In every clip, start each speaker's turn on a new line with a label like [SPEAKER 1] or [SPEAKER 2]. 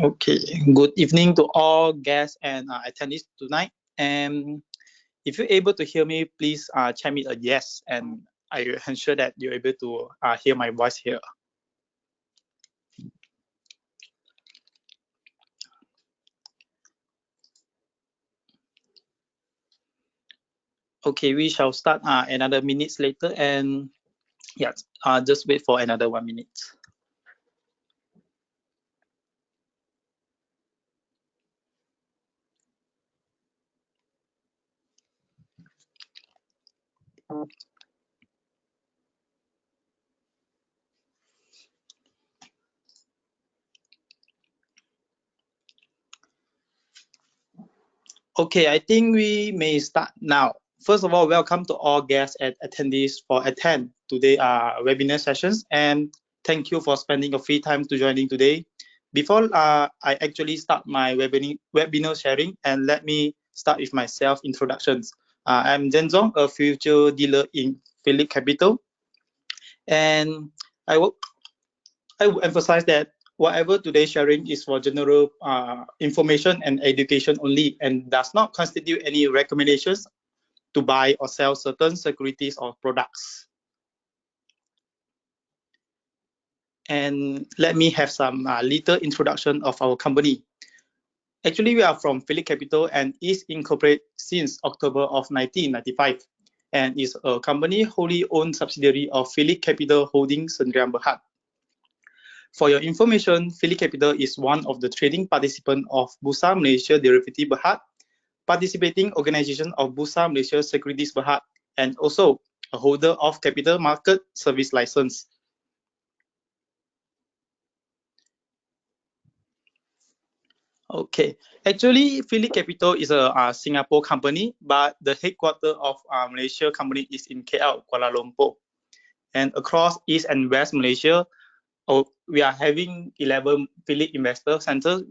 [SPEAKER 1] Okay, good evening to all guests and attendees tonight. And if you're able to hear me, please chime in a yes, and I ensure that you're able to hear my voice here. Okay, we shall start another minutes later, and yes, just wait for another 1 minute. Okay, I think we may start now. First of all, welcome to all guests and attendees for attend today webinar sessions, and thank you for spending your free time to joining today. Before I actually start my webinar sharing, and let me start with my self introductions. I'm Jenzhong, a future dealer in Phillip Capital, and I will emphasize that whatever today's sharing is for general information and education only, and does not constitute any recommendations to buy or sell certain securities or products. And let me have some little introduction of our company. Actually, we are from Phillip Capital and is incorporated since October of 1995, and is a company wholly owned subsidiary of Phillip Capital Holdings Sdn Bhd. For your information, Phillip Capital is one of the trading participants of Bursa Malaysia Derivative Berhad, participating organization of Bursa Malaysia Securities Berhad, and also a holder of Capital Market Service License. Okay, actually, Phillip Capital is a Singapore company, but the headquarters of Malaysia company is in KL, Kuala Lumpur. And across East and West Malaysia, we are having 11 Phillip Investor Centers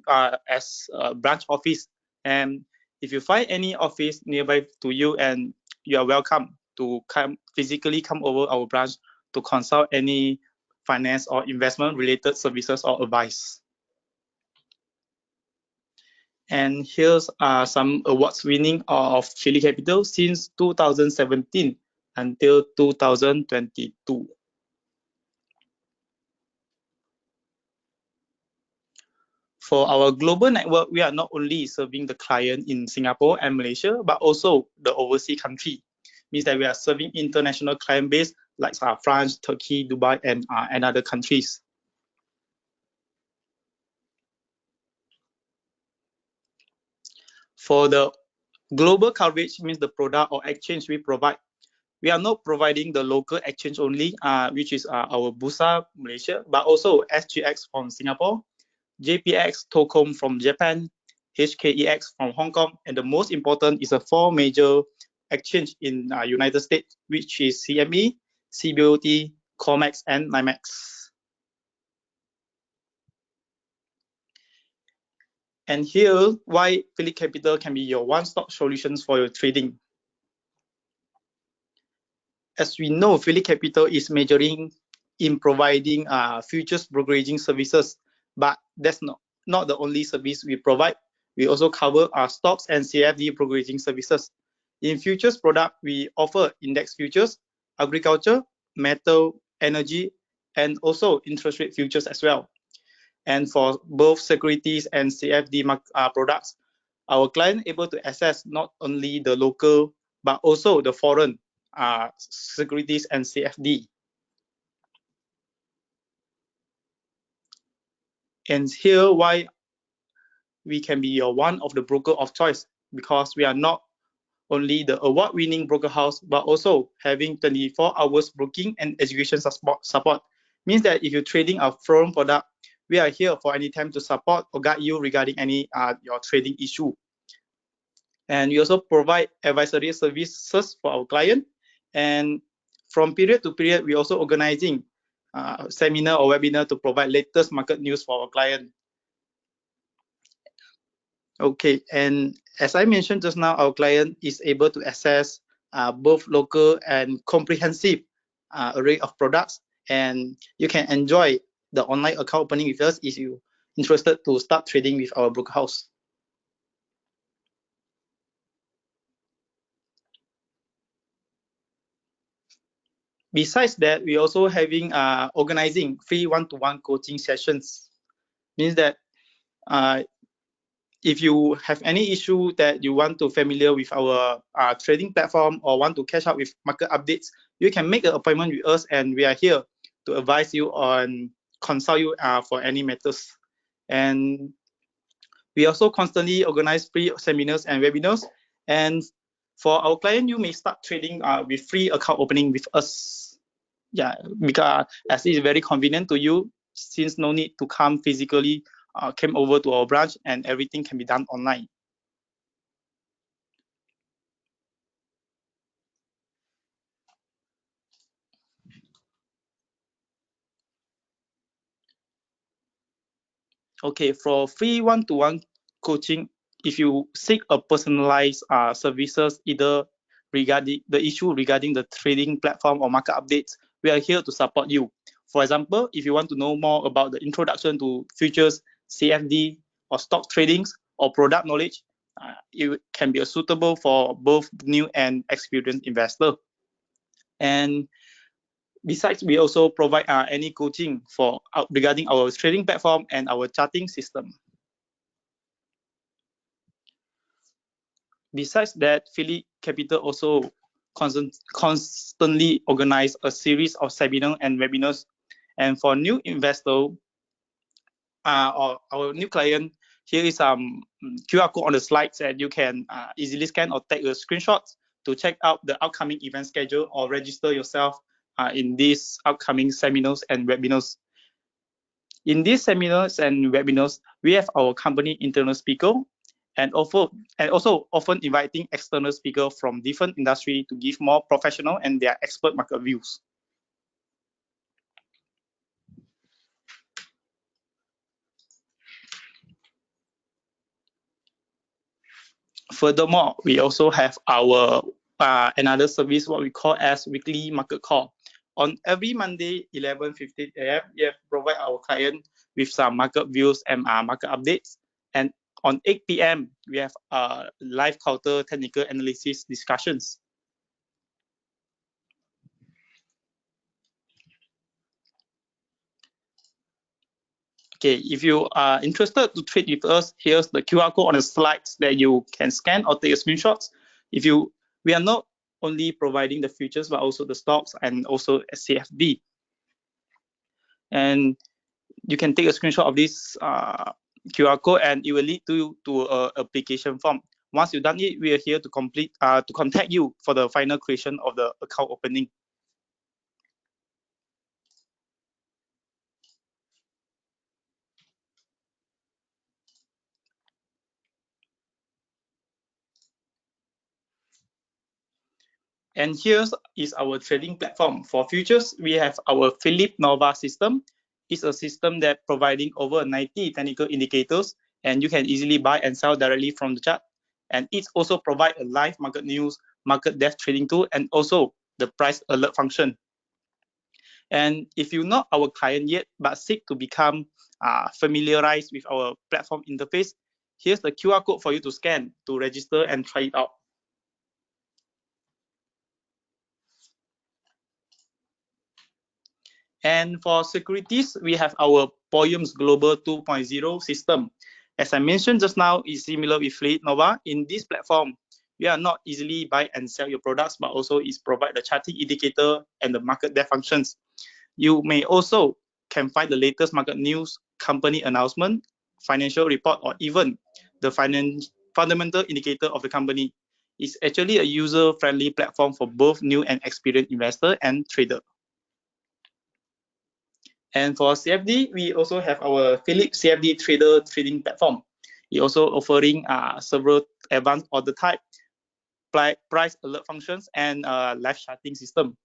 [SPEAKER 1] as a branch office. And if you find any office nearby to you, and you are welcome to physically come over our branch to consult any finance or investment related services or advice. And here's some awards winning of Phillip Capital since 2017 until 2022. For our global network, we are not only serving the client in Singapore and Malaysia, but also the overseas country. Means that we are serving international client base like France, Turkey, Dubai, and other countries. For the global coverage, means the product or exchange we provide. We are not providing the local exchange only, which is our Bursa Malaysia, but also SGX from Singapore, JPX Tokom from Japan, HKEX from Hong Kong, and the most important is a 4 major exchange in United States, which is CME, CBOT, COMEX, and NYMEX. And here, why Phillip Capital can be your one-stop solutions for your trading. As we know, Phillip Capital is majoring in providing futures brokeraging services, but that's not the only service we provide. We also cover our stocks and CFD brokeraging services. In futures product, we offer index futures, agriculture, metal, energy, and also interest rate futures as well. And for both securities and CFD products, our client able to access not only the local, but also the foreign securities and CFD. And here why we can be your one of the broker of choice, because we are not only the award-winning broker house, but also having 24 hours broking and education support. Means that if you're trading a foreign product, we are here for any time to support or guide you regarding any your trading issue. And we also provide advisory services for our client. And from period to period, we also organizing seminar or webinar to provide latest market news for our client. Okay, and as I mentioned just now, our client is able to access both local and comprehensive array of products, and you can enjoy the online account opening with us if you interested to start trading with our broker house. Besides that, we also having organizing free one-to-one coaching sessions. Means that if you have any issue that you want to familiar with our trading platform or want to catch up with market updates, you can make an appointment with us, and we are here to advise you on consult you for any matters. And we also constantly organize free seminars and webinars. And for our client, you may start trading with free account opening with us. Yeah, because as it is very convenient to you, since no need to come physically, came over to our branch, and everything can be done online. Okay, for free one-to-one coaching, if you seek a personalized services, either regarding the issue regarding the trading platform or market updates, we are here to support you. For example, if you want to know more about the introduction to futures, CFD, or stock tradings, or product knowledge, it can be suitable for both new and experienced investor. And besides, we also provide any coaching for regarding our trading platform and our charting system. Besides that, Phillip Capital also constantly organize a series of seminars and webinars. And for new investor or our new client, here is some QR code on the slides that you can easily scan or take a screenshot to check out the upcoming event schedule or register yourself in these upcoming seminars and webinars. In these seminars and webinars, we have our company internal speaker and also often inviting external speakers from different industry to give more professional and their expert market views. Furthermore, we also have our another service, what we call as weekly market call. On every Monday, 11:15 a.m., we have provide our client with some market views and market updates. And on 8 p.m., we have live counter technical analysis discussions. Okay, if you are interested to trade with us, here's the QR code on the slides that you can scan or take a screenshots. We are not only providing the futures, but also the stocks and also CFD. And you can take a screenshot of this QR code, and it will lead to an application form. Once you've done it, we are here to contact you for the final creation of the account opening. And here is our trading platform. For futures, we have our Phillip Nova system. It's a system that providing over 90 technical indicators, and you can easily buy and sell directly from the chart. And it also provides a live market news, market depth trading tool, and also the price alert function. And if you're not our client yet, but seek to become familiarized with our platform interface, here's the QR code for you to scan to register and try it out. And for securities, we have our Poems Global 2.0 system. As I mentioned just now, is similar with Phillip Nova. In this platform, we are not easily buy and sell your products, but also is provide the charting indicator and the market depth functions. You may also can find the latest market news, company announcement, financial report, or even the fundamental indicator of the company. It's actually a user-friendly platform for both new and experienced investor and trader. And for CFD, we also have our Phillip CFD Trader trading platform. It also offering several advanced order type, price alert functions, and live charting system.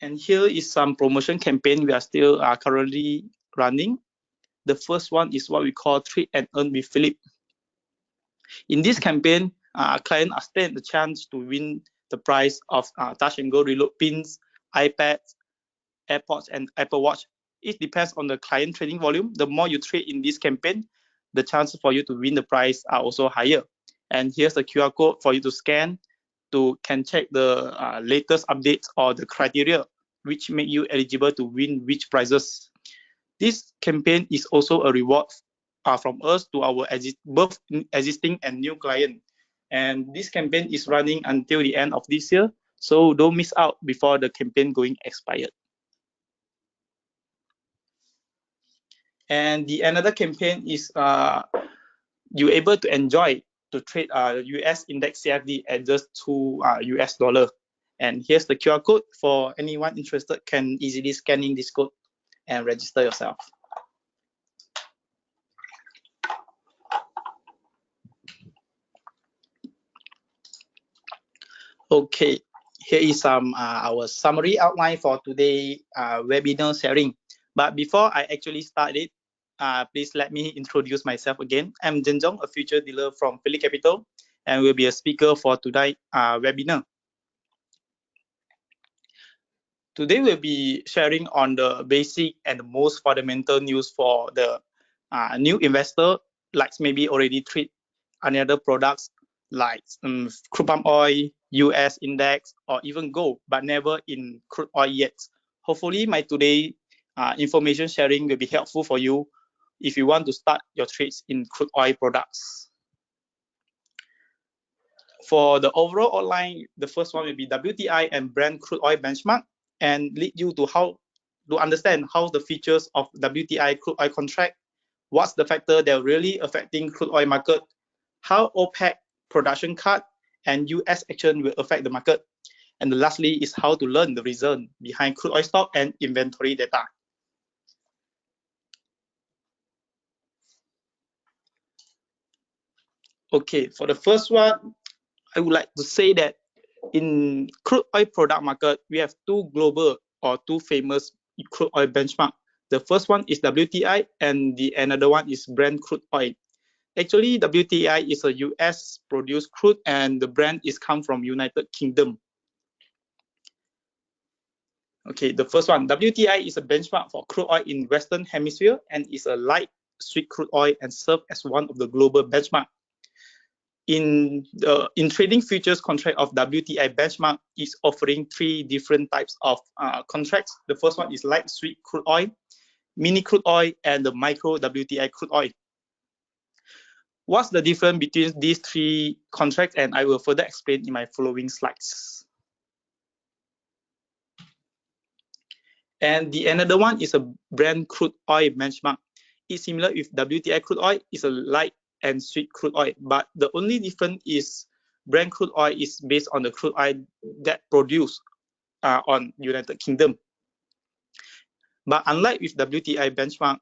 [SPEAKER 1] And here is some promotion campaign we are still currently running. The first one is what we call Trade and Earn with Phillip. In this campaign, clients are stand the chance to win the prize of touch and go reload pins, iPads, AirPods and Apple Watch. It depends on the client trading volume. The more you trade in this campaign, the chances for you to win the prize are also higher. And here's the QR code for you to scan to can check the latest updates or the criteria which make you eligible to win which prizes. This campaign is also a reward from us to our both existing and new client. And this campaign is running until the end of this year, so don't miss out before the campaign going expired. And the another campaign is you're able to enjoy to trade US index CFD at just $2 US. And here's the QR code for anyone interested can easily scanning this code and register yourself. Okay, here is some our summary outline for today webinar sharing. But before I actually start it, please let me introduce myself again. I'm Jenzhong, a future dealer from Phillip Capital, and will be a speaker for today's webinar. Today we'll be sharing on the basic and the most fundamental news for the new investor, like maybe already trade another products like crude palm oil, US index, or even gold, but never in crude oil yet. Hopefully my today information sharing will be helpful for you if you want to start your trades in crude oil products. For the overall outline, the first one will be WTI and Brent crude oil benchmark, and lead you to how to understand how the features of WTI crude oil contract, what's the factor that really affecting crude oil market, how OPEC production cut and US action will affect the market, and lastly is how to learn the reason behind crude oil stock and inventory data. Okay, for the first one, I would like to say that in crude oil product market, we have two global or two famous crude oil benchmark. The first one is WTI and the another one is Brent crude oil. Actually, WTI is a US produced crude and the Brent is come from United Kingdom. Okay, the first one, WTI is a benchmark for crude oil in Western Hemisphere and is a light sweet crude oil and serve as one of the global benchmark. In trading futures contract of WTI benchmark is offering three different types of contracts. The first one is light sweet crude oil, mini crude oil, and the micro WTI crude oil. What's the difference between these three contracts? And I will further explain in my following slides. And the another one is a Brent crude oil benchmark. It's similar with WTI crude oil. It's a light and sweet crude oil, but the only difference is Brent crude oil is based on the crude oil that produced on United Kingdom. But unlike with WTI benchmark,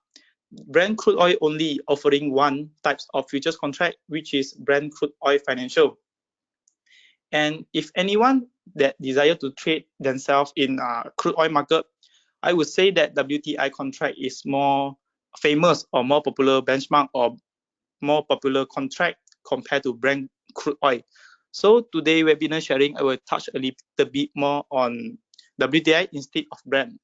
[SPEAKER 1] Brent crude oil only offering one type of futures contract, which is Brent crude oil financial. And if anyone that desire to trade themselves in crude oil market, I would say that WTI contract is more famous or more popular benchmark or more popular contract compared to Brent crude oil. So today webinar sharing, I will touch a little bit more on WTI instead of Brent.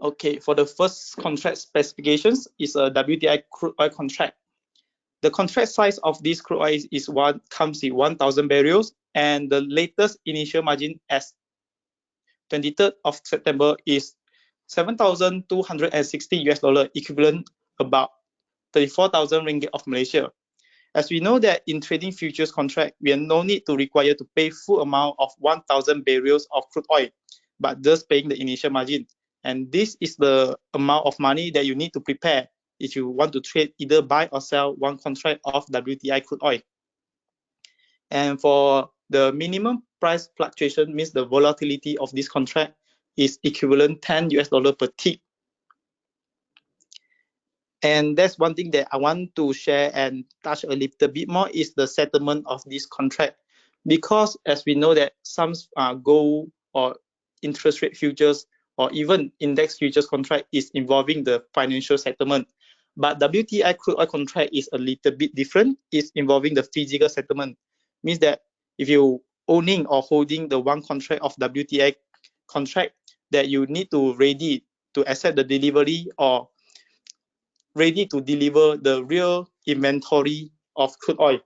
[SPEAKER 1] Okay, for the first contract specifications is a WTI crude oil contract. The contract size of this crude oil is comes in 1,000 barrels, and the latest initial margin as 23rd of September is $7,260 equivalent about 34,000 ringgit of Malaysia. As we know that in trading futures contract, we are no need to require to pay full amount of 1,000 barrels of crude oil, but just paying the initial margin. And this is the amount of money that you need to prepare if you want to trade either buy or sell one contract of WTI crude oil. And for the minimum price fluctuation means the volatility of this contract is equivalent $10 per tick. And that's one thing that I want to share and touch a little bit more is the settlement of this contract. Because as we know that some gold or interest rate futures or even index futures contract is involving the financial settlement. But WTI crude oil contract is a little bit different. It's involving the physical settlement. Means that if you owning or holding the one contract of WTI contract, that you need to ready to accept the delivery or ready to deliver the real inventory of crude oil.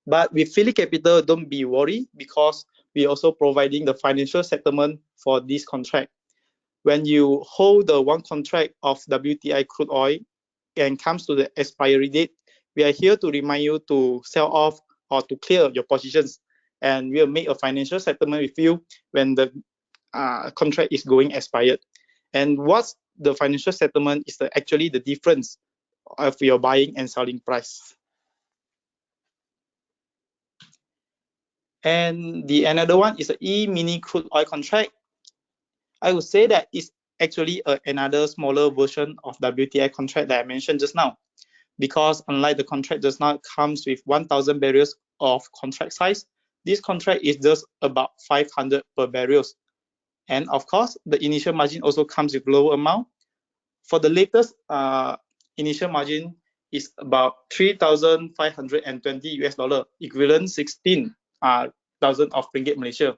[SPEAKER 1] But with Phillip Capital, don't be worried, because we also providing the financial settlement for this contract. When you hold the one contract of WTI crude oil and comes to the expiry date, we are here to remind you to sell off or to clear your positions, and we'll make a financial settlement with you when the contract is going expired. And what's the financial settlement is actually the difference of your buying and selling price. And the another one is an E-mini crude oil contract. I would say that it's actually another smaller version of WTI contract that I mentioned just now, because unlike the contract just now comes with 1,000 barrels of contract size, this contract is just about 500 per barrels. And of course, the initial margin also comes with lower amount. For the latest initial margin is about 3,520 US dollar, equivalent 16,000 of ringgit Malaysia.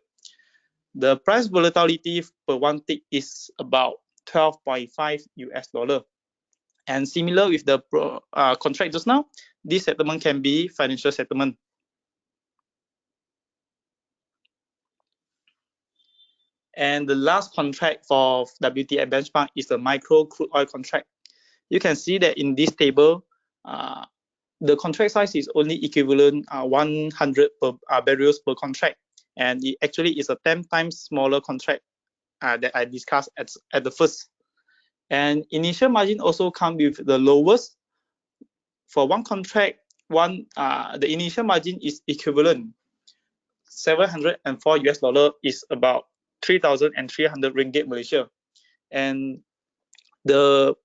[SPEAKER 1] The price volatility per one tick is about 12.5 US dollar. And similar with the contract just now, this settlement can be financial settlement. And the last contract for WTI benchmark is the micro crude oil contract. You can see that in this table, the contract size is only equivalent 100 barrels per contract, and it actually is a 10 times smaller contract that I discussed at the first. And initial margin also come with the lowest. For one contract, the initial margin is equivalent 704 US dollar, is about 3,300 ringgit Malaysia, and the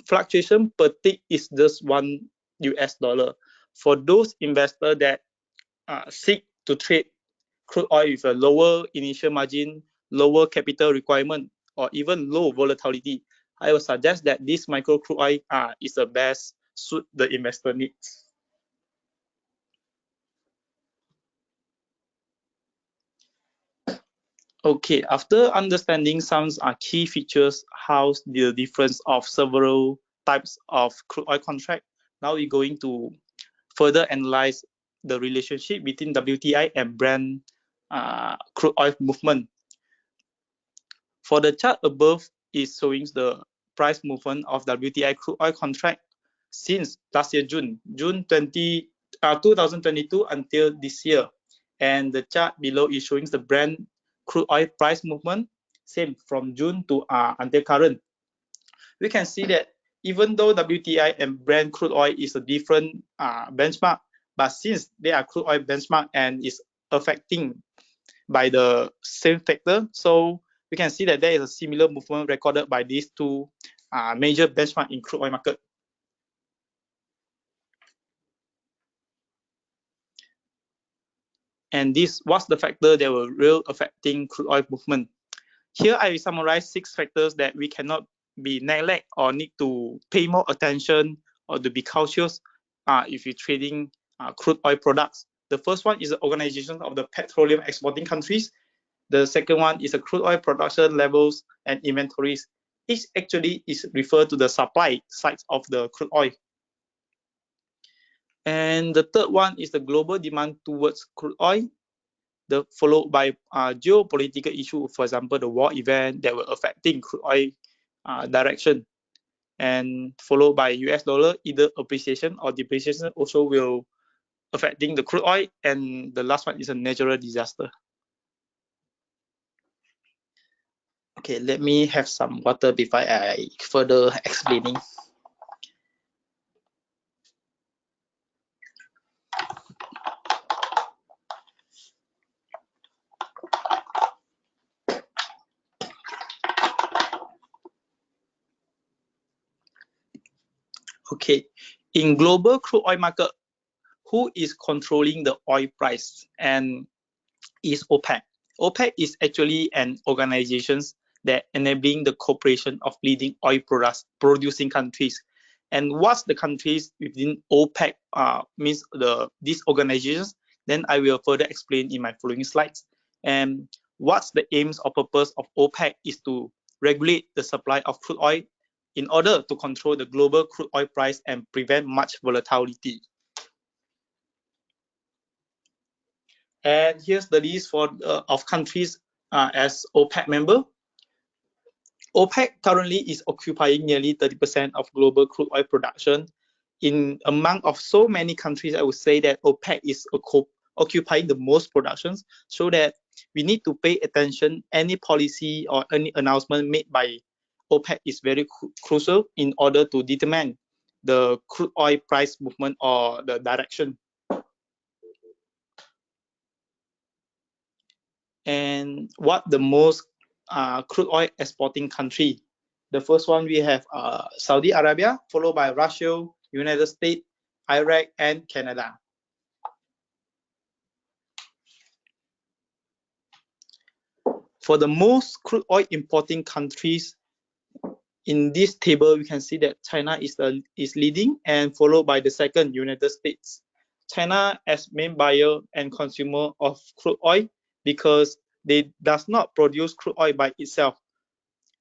[SPEAKER 1] fluctuation per tick is just 1 US dollar. For those investors that seek to trade crude oil with a lower initial margin, lower capital requirement, or even low volatility, I would suggest that this micro crude oil is the best suit the investor needs. Okay, after understanding some key features, how the difference of several types of crude oil contract, now we're going to further analyze the relationship between WTI and Brent crude oil movement. For the chart above is showing the price movement of WTI crude oil contract since last year June 2022 until this year, and the chart below is showing the Brent crude oil price movement, same from June to until current. We can see that even though WTI and Brent crude oil is a different benchmark, but since they are crude oil benchmark and is affecting by the same factor, so we can see that there is a similar movement recorded by these two major benchmark in crude oil market. And this was the factor that were real affecting crude oil movement. Here I summarize 6 factors that we cannot be neglect or need to pay more attention or to be cautious if you're trading crude oil products. The first one is the organization of the petroleum exporting countries. The second one is the crude oil production levels and inventories. Each actually is referred to the supply side of the crude oil. And the third one is the global demand towards crude oil, followed by geopolitical issue, for example, the war event that were affecting crude oil direction, and followed by US dollar, either appreciation or depreciation also will affecting the crude oil, and the last one is a natural disaster. Okay, let me have some water before I further explaining. Okay, in global crude oil market, who is controlling the oil price? And is OPEC. OPEC is actually an organization that enabling the cooperation of leading oil products producing countries. And what's the countries within OPEC means these organizations Then I will further explain in my following slides. And what's the aims or purpose of OPEC is to regulate the supply of crude oil in order to control the global crude oil price and prevent much volatility. And here's the list of countries as OPEC member. OPEC currently is occupying nearly 30% of global crude oil production. Among of so many countries, I would say that OPEC is occupying the most productions, so that we need to pay attention. Any policy or any announcement made by OPEC is very crucial in order to determine the crude oil price movement or the direction. And what the most crude oil exporting country? The first one we have Saudi Arabia, followed by Russia, United States, Iraq, and Canada. For the most crude oil importing countries, in this table, we can see that China is leading, and followed by the second, United States. China as main buyer and consumer of crude oil because they does not produce crude oil by itself.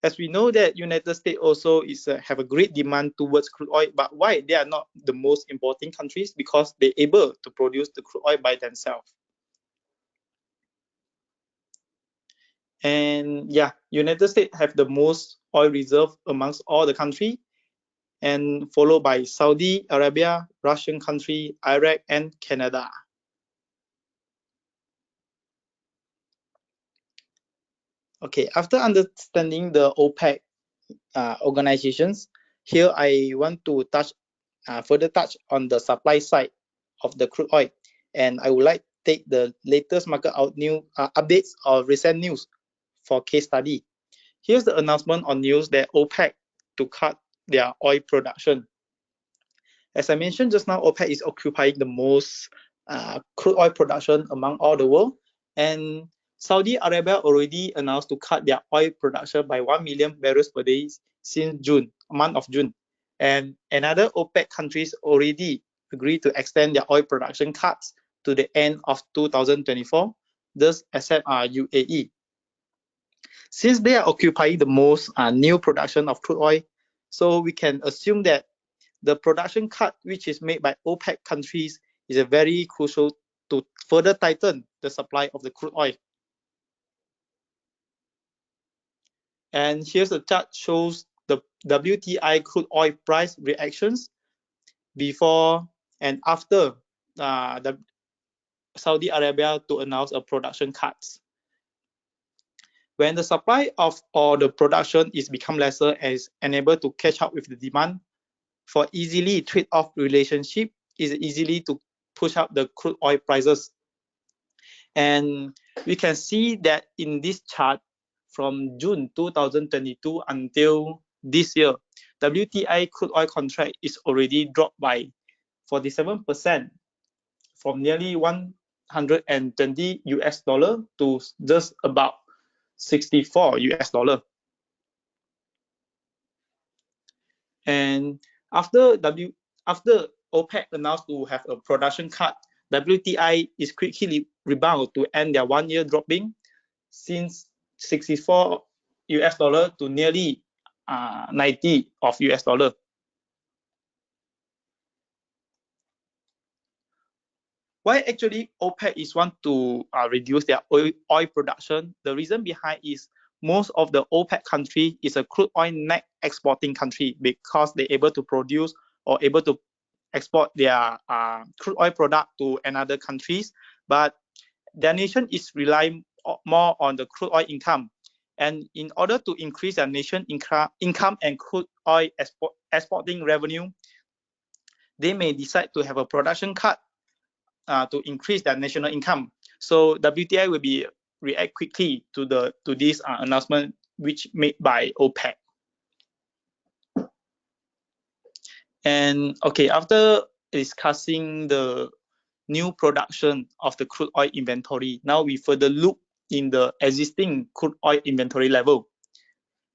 [SPEAKER 1] As we know that United States also have a great demand towards crude oil, but why they are not the most importing countries? Because they're able to produce the crude oil by themselves. And yeah, United States have the most oil reserve amongst all the countries, and followed by Saudi Arabia, Russian country, Iraq, and Canada. Okay, after understanding the OPEC organizations, here I want to further touch on the supply side of the crude oil, and I would like to take the latest market updates or recent news for case study. Here's the announcement on news that OPEC to cut their oil production. As I mentioned just now, OPEC is occupying the most crude oil production among all the world, and Saudi Arabia already announced to cut their oil production by 1 million barrels per day since month of June. And another OPEC countries already agreed to extend their oil production cuts to the end of 2024, thus except UAE. Since they are occupying the most new production of crude oil, so we can assume that the production cut which is made by OPEC countries is a very crucial to further tighten the supply of the crude oil. And here's a chart shows the WTI crude oil price reactions before and after the Saudi Arabia to announce a production cuts. When the supply of or the production is become lesser and is unable to catch up with the demand, for easily trade-off relationship is easily to push up the crude oil prices. And we can see that in this chart from June 2022 until this year, WTI crude oil contract is already dropped by 47% from nearly 120 US dollar to just about 64 US dollar. And after OPEC announced to have a production cut, WTI is quickly rebound to end their 1 year dropping since 64 US dollar to nearly 90 of US dollar. Why actually OPEC is want to reduce their oil production? The reason behind is most of the OPEC country is a crude oil net exporting country because they're able to produce or able to export their crude oil product to another countries, but their nation is relying more on the crude oil income. And in order to increase their nation income and crude oil exporting revenue, they may decide to have a production cut to increase their national income. So WTI will be react quickly to this announcement which made by OPEC. And okay, after discussing the new production of the crude oil inventory, now we further look in the existing crude oil inventory level.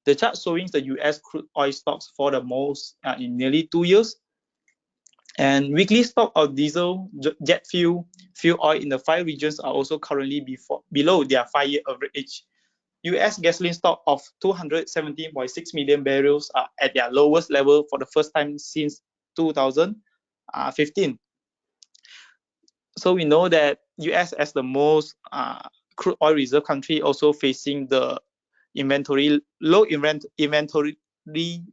[SPEAKER 1] The chart showing the US crude oil stocks for the most in nearly 2 years. And weekly stock of diesel, jet fuel, fuel oil in the 5 regions are also currently below their 5-year average. US gasoline stock of 217.6 million barrels are at their lowest level for the first time since 2015. So we know that US as the most crude oil reserve country also facing the low inventory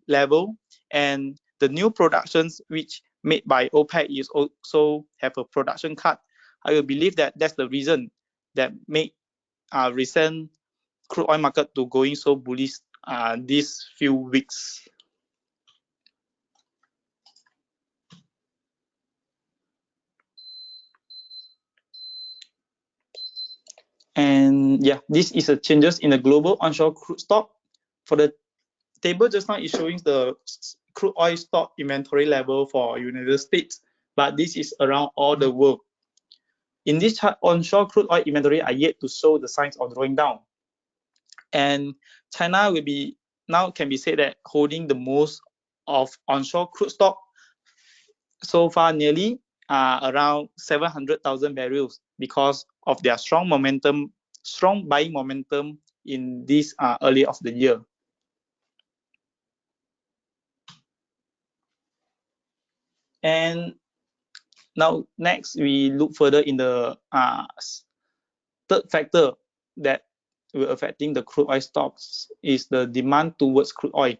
[SPEAKER 1] level, and the new productions which made by OPEC is also have a production cut. I will believe that that's the reason that make recent crude oil market to going so bullish these few weeks. And yeah, this is a changes in the global onshore crude stock. For the table just now is showing the crude oil stock inventory level for United States, but this is around all the world. In this chart, onshore crude oil inventory are yet to show the signs of drawing down. And China will be now can be said that holding the most of onshore crude stock so far, nearly around 700,000 barrels because of their strong buying momentum in this early of the year. And now next we look further in the third factor that will affecting the crude oil stocks is the demand towards crude oil.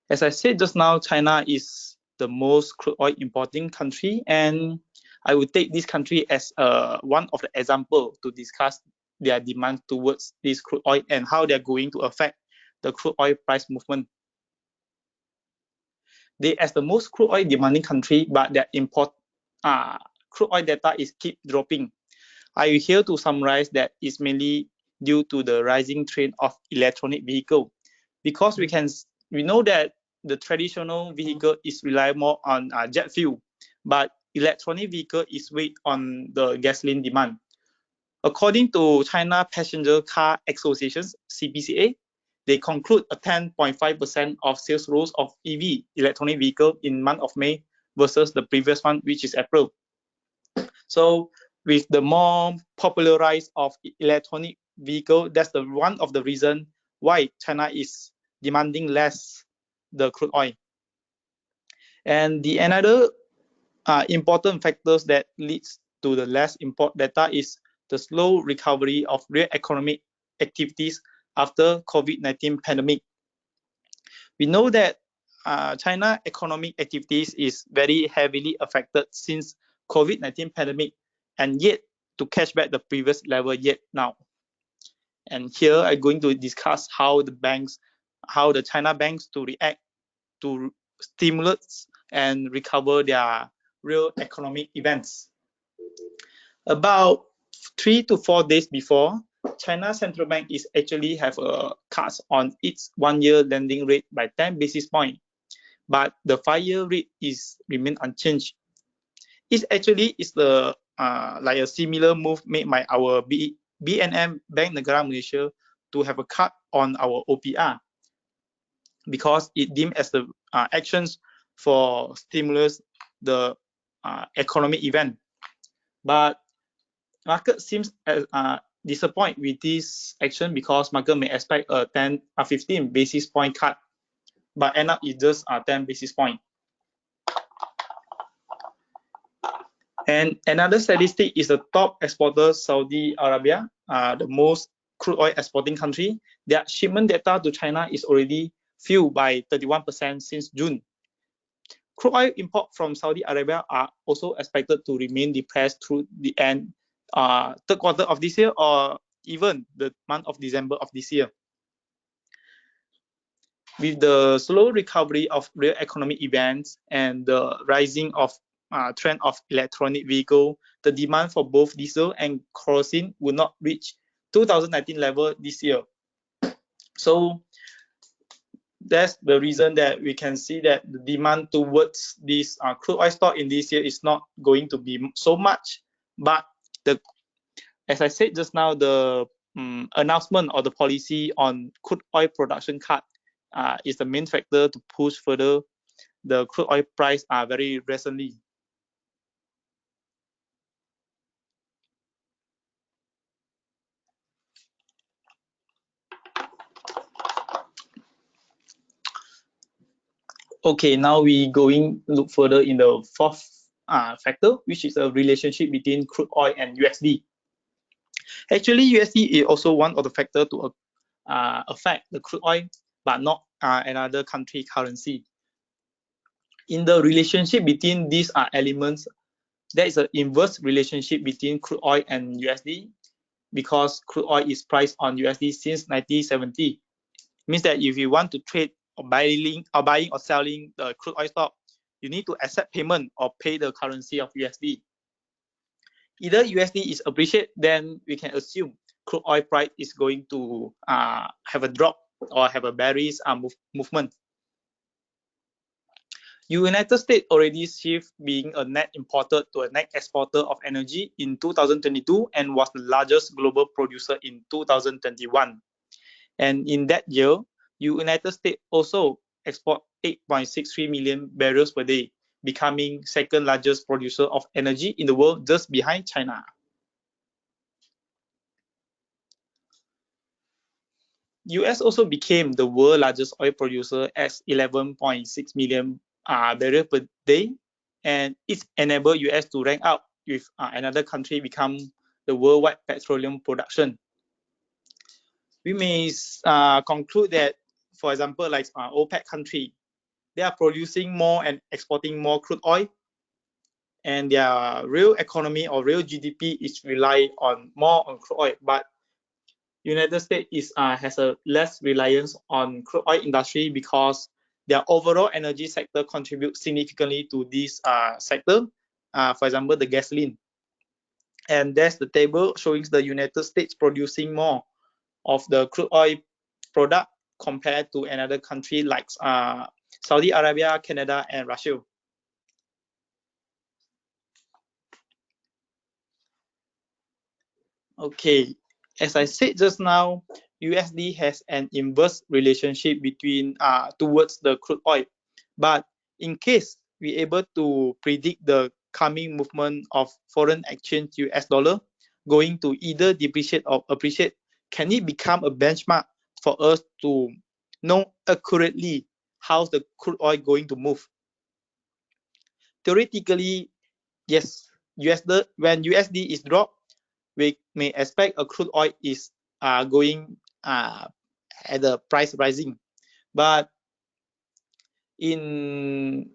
[SPEAKER 1] As I said just now, China is the most crude oil importing country, and I will take this country as one of the example to discuss their demand towards this crude oil and how they're going to affect the crude oil price movement. They as the most crude oil demanding country, but their import crude oil data is keep dropping. I will here to summarize that is mainly due to the rising trend of electronic vehicle, because we know that the traditional vehicle is rely more on jet fuel, but electronic vehicle is weighed on the gasoline demand. According to China Passenger Car Associations (CPCA), they conclude a 10.5% of sales growth of EV electronic vehicle in month of May versus the previous one, which is April. So with the more popularized of electronic vehicle, that's the one of the reason why China is demanding less the crude oil. And the another important factors that leads to the less import data is the slow recovery of real economic activities after COVID-19 pandemic. We know that China economic activities is very heavily affected since COVID-19 pandemic, and yet to catch back the previous level yet now. And here I'm going to discuss how the China banks to react to stimulus and recover their real economic events. About 3 to 4 days before, China Central Bank is actually have a cut on its 1-year lending rate by 10 basis points, but the 5-year rate is remain unchanged. It actually is the like a similar move made by our BNM Bank Negara Malaysia to have a cut on our OPR, because it deemed as the actions for stimulus the economic event. But market seems disappointed with this action because market may expect a 15 basis point cut, but end up it's just 10 basis point. And another statistic is the top exporter, Saudi Arabia, the most crude oil exporting country. Their shipment data to China is already fell by 31% since June. Crude oil import from Saudi Arabia are also expected to remain depressed through the end third quarter of this year, or even the month of December of this year. With the slow recovery of real economic events and the rising of trend of electronic vehicle, the demand for both diesel and kerosene will not reach 2019 level this year. So that's the reason that we can see that the demand towards this crude oil stock in this year is not going to be so much. But as I said just now, the announcement or the policy on crude oil production cut is the main factor to push further the crude oil price very recently. Okay, now we going look further in the fourth factor, which is a relationship between crude oil and USD. Actually, USD is also one of the factors to affect the crude oil, but not another country currency. In the relationship between these elements, there is an inverse relationship between crude oil and USD, because crude oil is priced on USD since 1970. Means that if you want to trade or buying or selling the crude oil stock, you need to accept payment or pay the currency of USD. Either USD is appreciated, then we can assume crude oil price is going to have a drop or have a bearish movement. United States already shift being a net importer to a net exporter of energy in 2022 and was the largest global producer in 2021. And in that year, United States also export 8.63 million barrels per day, becoming second largest producer of energy in the world, just behind China. US also became the world's largest oil producer at 11.6 million barrels per day, and it enabled US to rank up with another country become the worldwide petroleum production. We may conclude that, for example, like OPEC country, they are producing more and exporting more crude oil, and their real economy or real GDP is rely on more on crude oil. But United States has a less reliance on crude oil industry because their overall energy sector contributes significantly to this sector. For example, the gasoline. And that's the table showing the United States producing more of the crude oil product compared to another country like Saudi Arabia, Canada, and Russia. Okay, as I said just now, USD has an inverse relationship between towards the crude oil. But in case we're able to predict the coming movement of foreign exchange US dollar going to either depreciate or appreciate, can it become a benchmark for us to know accurately how the crude oil going to move? Theoretically, yes, when USD is dropped, we may expect a crude oil is going at the price rising. But in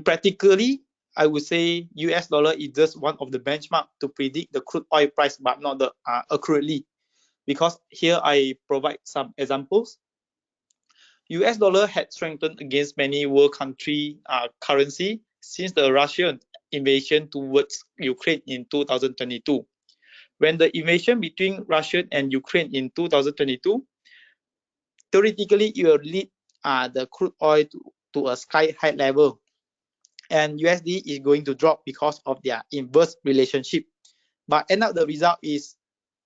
[SPEAKER 1] practically, I would say US dollar is just one of the benchmark to predict the crude oil price, but not the accurately. Because here I provide some examples. US dollar had strengthened against many world country currency since the Russian invasion towards Ukraine in 2022. When the invasion between Russia and Ukraine in 2022, theoretically it will lead the crude oil to a sky high level, and USD is going to drop because of their inverse relationship. But end up the result is,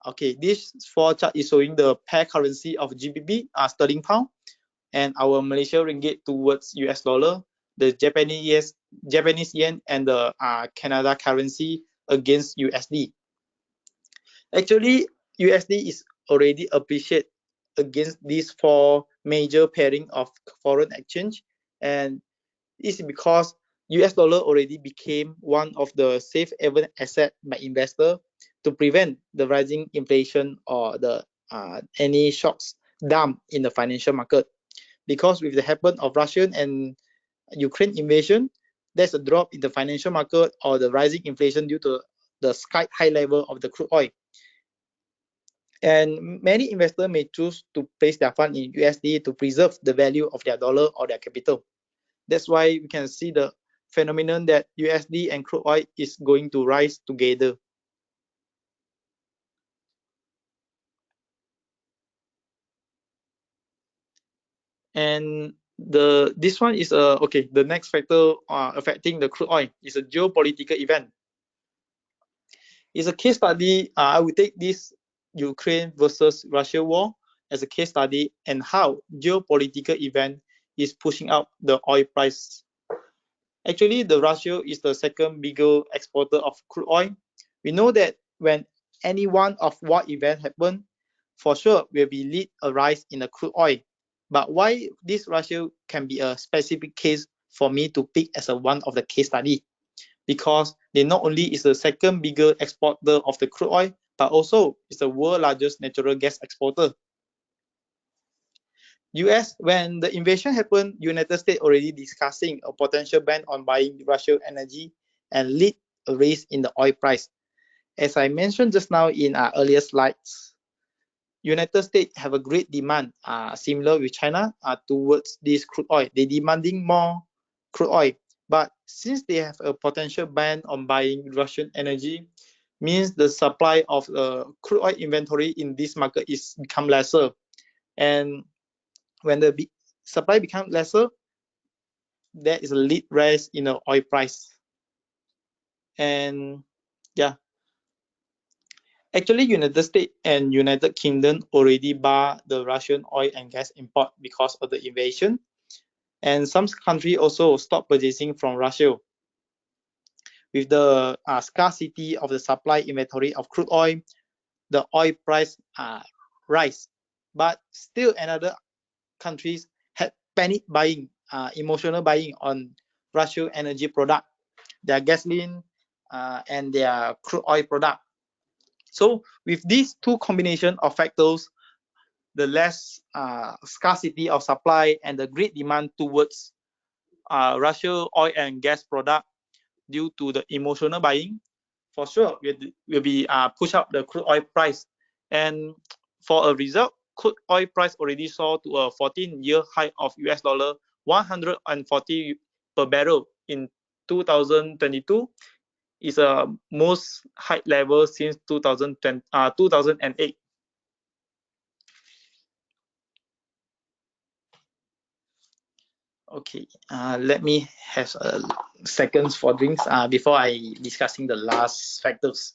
[SPEAKER 1] okay, this four chart is showing the pair currency of GBP, sterling pound, and our Malaysia ringgit towards US dollar, the Japanese yen, and the Canada currency against USD. Actually, USD is already appreciated against these four major pairing of foreign exchange, and it's because US dollar already became one of the safe haven asset by investor to prevent the rising inflation or the any shocks down in the financial market. Because with the happen of Russian and Ukraine invasion, there's a drop in the financial market or the rising inflation due to the sky high level of the crude oil. And many investors may choose to place their fund in USD to preserve the value of their dollar or their capital. That's why we can see the phenomenon that USD and crude oil is going to rise together. And this one is okay. The next factor affecting the crude oil is a geopolitical event. It's a case study. I will take this Ukraine versus Russia war as a case study and how geopolitical event is pushing up the oil price. Actually, the Russia is the second bigger exporter of crude oil. We know that when any one of war event happen, for sure will be lead a rise in the crude oil. But why this Russia can be a specific case for me to pick as a one of the case study? Because they not only is the second bigger exporter of the crude oil, but also is the world largest natural gas exporter. US, when the invasion happened, United States already discussing a potential ban on buying Russian energy and lead a raise in the oil price. As I mentioned just now in our earlier slides, United States have a great demand, similar with China, towards this crude oil. They're demanding more crude oil. But since they have a potential ban on buying Russian energy, means the supply of crude oil inventory in this market is become lesser. And when the supply becomes lesser, there is a lead rise in the oil price. And yeah, actually United States and United Kingdom already bar the Russian oil and gas import because of the invasion. And some countries also stopped purchasing from Russia. With the scarcity of the supply inventory of crude oil, the oil price rise. But still another countries had panic buying, emotional buying on Russian energy product, their gasoline and their crude oil product. So with these two combination of factors, the less scarcity of supply and the great demand towards Russia oil and gas product due to the emotional buying, for sure will be push up the crude oil price. And for a result, crude oil price already saw to a 14-year high of US dollar 140 per barrel in 2022. Is a most high level since 2008. Okay, let me have seconds for drinks before I discussing the last factors.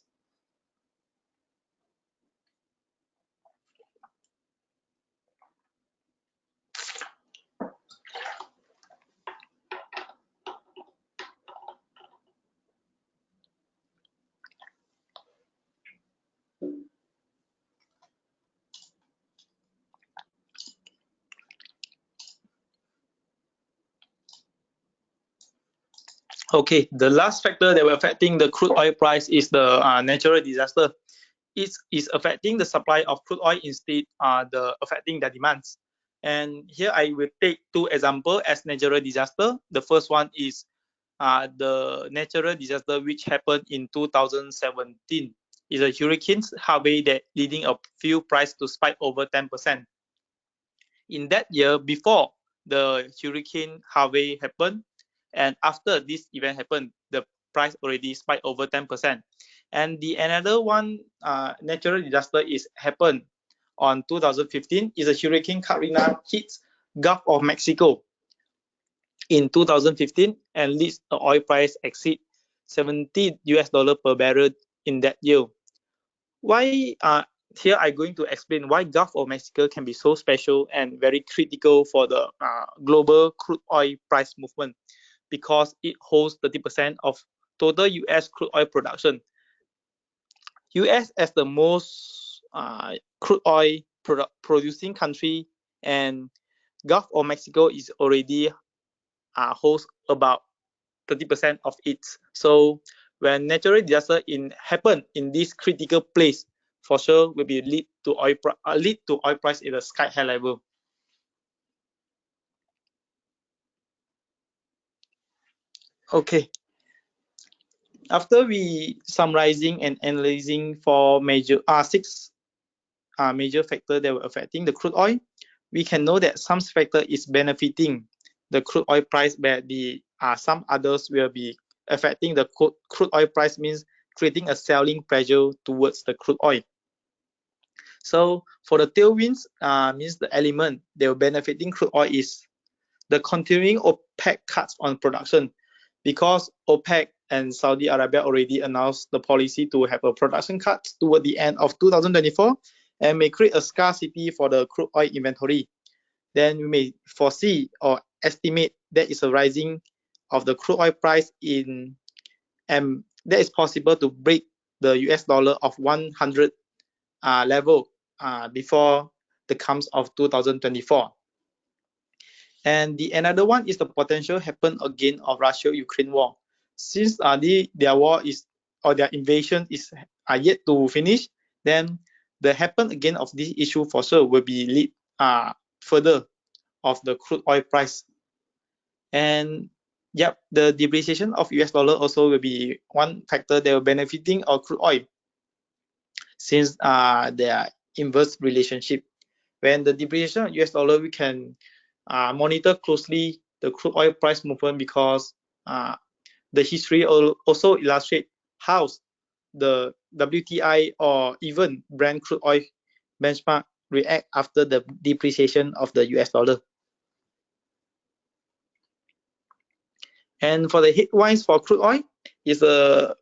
[SPEAKER 1] Okay, the last factor that will affecting the crude oil price is the natural disaster. It is affecting the supply of crude oil instead the affecting the demands. And here I will take two examples as natural disaster. The first one is the natural disaster which happened in 2017. Is a Hurricane Harvey that leading a fuel price to spike over 10%. In that year, before the Hurricane Harvey happened, and after this event happened, the price already spiked over 10%. And the another one natural disaster is happened on 2015 is a Hurricane Katrina hits Gulf of Mexico in 2015 and leads the oil price exceed $70 per barrel in that year. Why here I'm going to explain why Gulf of Mexico can be so special and very critical for the global crude oil price movement, because it holds 30% of total US crude oil production. US as the most crude oil producing country, and Gulf of Mexico is already holds about 30% of it. So when natural disaster happen in this critical place, for sure will be lead to oil price in the sky high level. Okay. After we summarizing and analyzing for six major factors that were affecting the crude oil, we can know that some factor is benefiting the crude oil price, but some others will be affecting the crude oil price, means creating a selling pressure towards the crude oil. So for the tailwinds, means the element they were benefiting crude oil is the continuing OPEC cuts on production, because OPEC and Saudi Arabia already announced the policy to have a production cut toward the end of 2024 and may create a scarcity for the crude oil inventory. Then we may foresee or estimate that is a rising of the crude oil price in that is possible to break the US dollar of 100 level before the comes of 2024. And the another one is the potential happen again of Russia-Ukraine war. Since their war is or their invasion is yet to finish, then the happen again of this issue for sure will be lead further of the crude oil price. And yep, the depreciation of US dollar also will be one factor that will benefiting of crude oil, since their inverse relationship. When the depreciation of US dollar, we can monitor closely the crude oil price movement, because the history also illustrate how the WTI or even Brent crude oil benchmark react after the depreciation of the US dollar. And for the headwinds for crude oil is a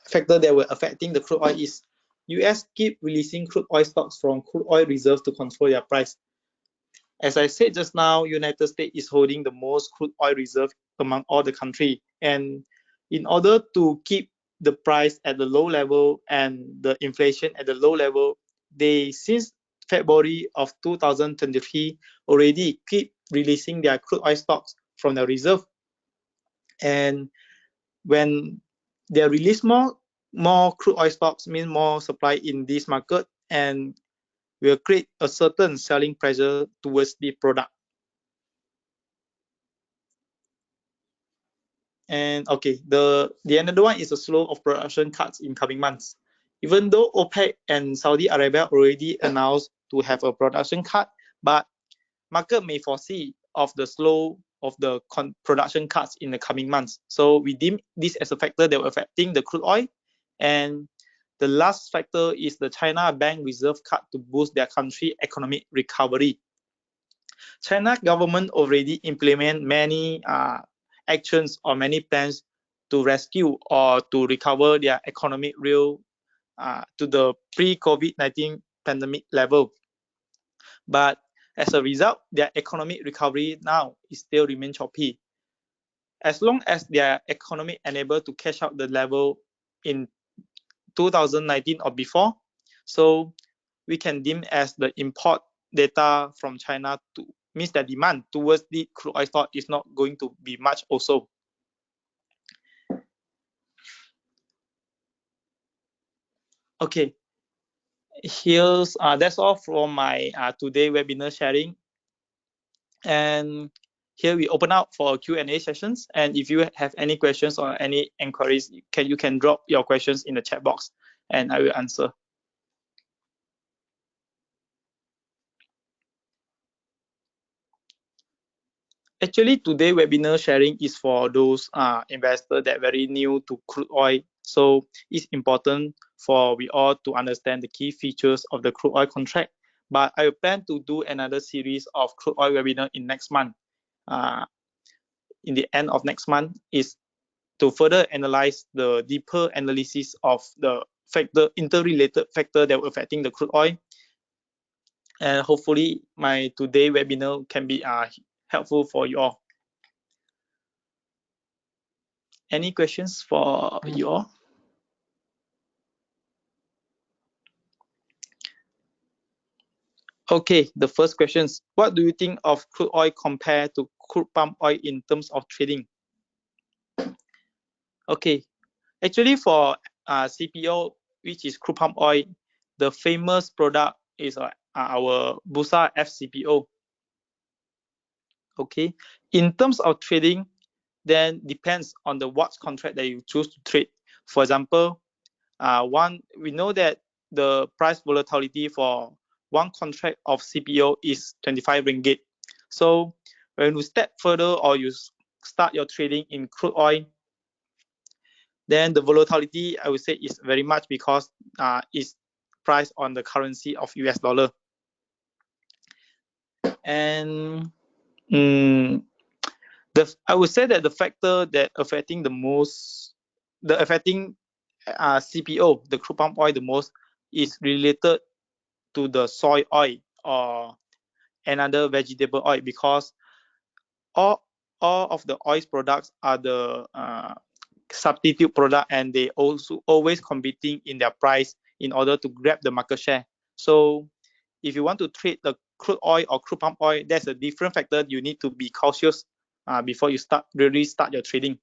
[SPEAKER 1] factor that will affecting the crude oil is US keep releasing crude oil stocks from crude oil reserves to control their price. As I said just now, United States is holding the most crude oil reserve among all the countries. And in order to keep the price at the low level and the inflation at the low level, they, since February of 2023, already keep releasing their crude oil stocks from the reserve. And when they release more crude oil stocks, means more supply in this market, and will create a certain selling pressure towards the product. And okay, the another one is a slow of production cuts in coming months. Even though OPEC and Saudi Arabia already announced to have a production cut, but market may foresee of the slow of the production cuts in the coming months. So we deem this as a factor that will affecting the crude oil. And the last factor is the China bank reserve cut to boost their country economic recovery. China government already implement many actions or many plans to rescue or to recover their economic real to the pre-COVID-19 pandemic level. But as a result, their economic recovery now is still remain choppy. As long as their economy unable to catch up the level in 2019 or before, so we can deem as the import data from China to means that demand towards the crude oil stock is not going to be much also. Okay, here's that's all from my today webinar sharing. And here we open up for Q&A sessions. And if you have any questions or any inquiries, you can drop your questions in the chat box and I will answer. Actually, today webinar sharing is for those investors that very new to crude oil. So it's important for we all to understand the key features of the crude oil contract. But I plan to do another series of crude oil webinar in next month. In the end of next month is to further analyze the deeper analysis of the factor, interrelated factor that were affecting the crude oil. And hopefully my today webinar can be helpful for you all. Any questions for you all? Okay, the first questions. What do you think of crude oil compared to crude palm oil in terms of trading? Okay, actually for CPO, which is crude palm oil, the famous product is our Bursa FCPO. Okay, in terms of trading, then depends on the what contract that you choose to trade. For example, we know that the price volatility for one contract of CPO is 25 ringgit. So when you step further or you start your trading in crude oil, then the volatility I would say is very much because it's priced on the currency of US dollar. And I would say that the factor that affecting the most, affecting CPO, the crude palm oil the most, is related to the soy oil or another vegetable oil, because all of the oil products are the substitute product, and they also always competing in their price in order to grab the market share. So if you want to trade the crude oil or crude palm oil, that's a different factor you need to be cautious before you really start your trading.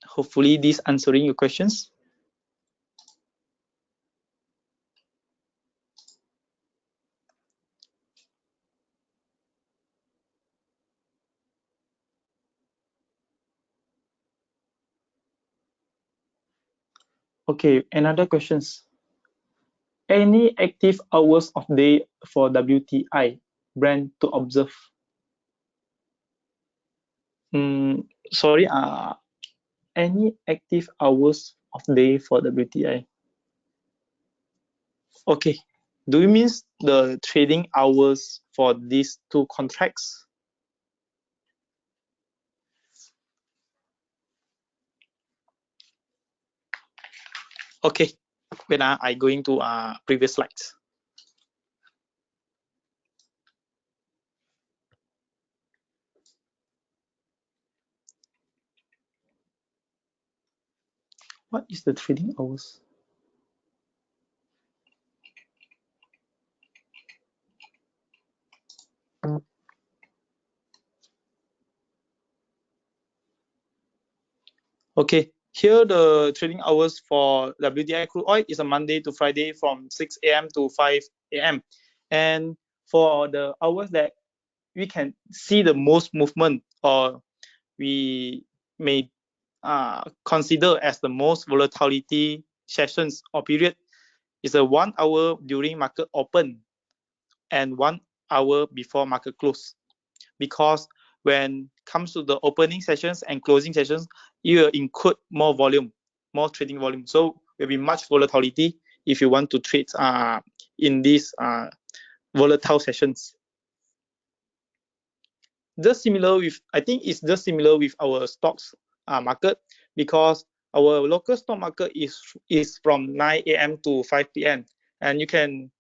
[SPEAKER 1] Hopefully this answering your questions. Okay, another questions. Any active hours of day for WTI Brent to observe? Sorry, any active hours of day for WTI? Okay, do you mean the trading hours for these two contracts? Okay, when I going to previous slides. What is the trading hours? Okay, here the trading hours for WTI crude oil is a Monday to Friday from 6 a.m. to 5 a.m. And for the hours that we can see the most movement, or we may consider as the most volatility sessions or period, is a 1 hour during market open and 1 hour before market close. Because when it comes to the opening sessions and closing sessions, you will include more volume, more trading volume. So will be much volatility if you want to trade in these volatile sessions. Just similar with, I think it's just similar with our stocks market, because our local stock market is from 9 a.m. to 5 p.m. and you can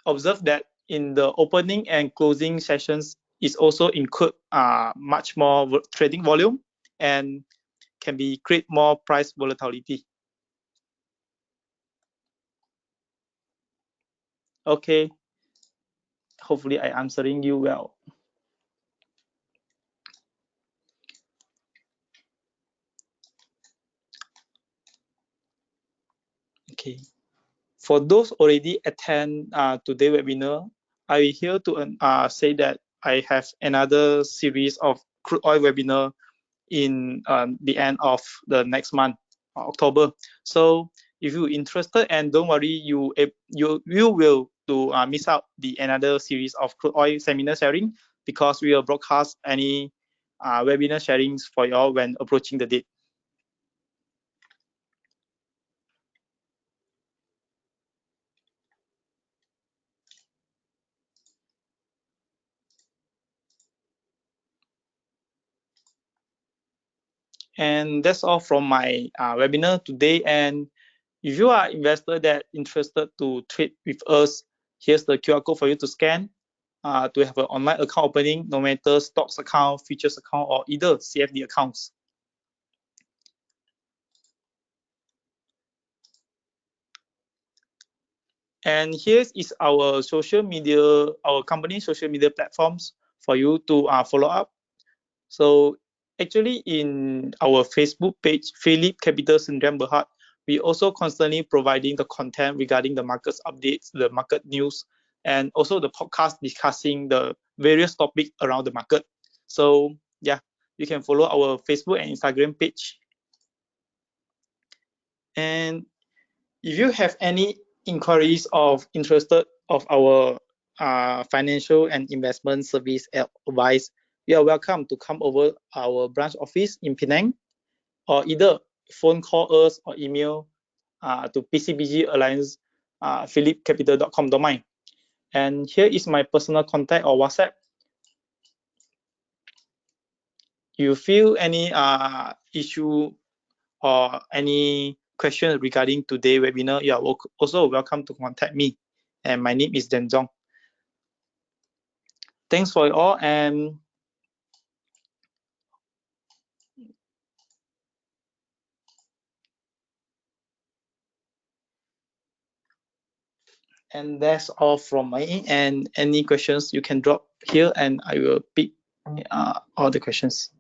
[SPEAKER 1] observe that in the opening and closing sessions is also include much more trading volume and can be create more price volatility. Okay, hopefully I answering you well. Okay, for those already attend today's webinar, I here to say that I have another series of crude oil webinar in the end of the next month, October. So if you're interested, and don't worry, you will to miss out the another series of crude oil seminar sharing, because we will broadcast any webinar sharings for you all when approaching the date. And that's all from my webinar today. And if you are investor that interested to trade with us, here's the QR code for you to scan to have an online account opening, no matter stocks account, futures account, or either CFD accounts. And here is our social media, our company social media platforms for you to follow up. So actually in our Facebook page, Phillip Capital Syndrome Berhad, we also constantly providing the content regarding the markets updates, the market news, and also the podcast discussing the various topics around the market. So yeah, you can follow our Facebook and Instagram page. And if you have any inquiries of interested of our financial and investment service advice, you are welcome to come over our branch office in Penang, or either phone call us or email to PCBG Alliance phillipcapital.com.my. And here is my personal contact or WhatsApp. You feel any issue or any question regarding today's webinar, you are also welcome to contact me. and my name is Jenzhong. Thanks for it all, and that's all from me. And any questions you can drop here, and I will pick all the questions.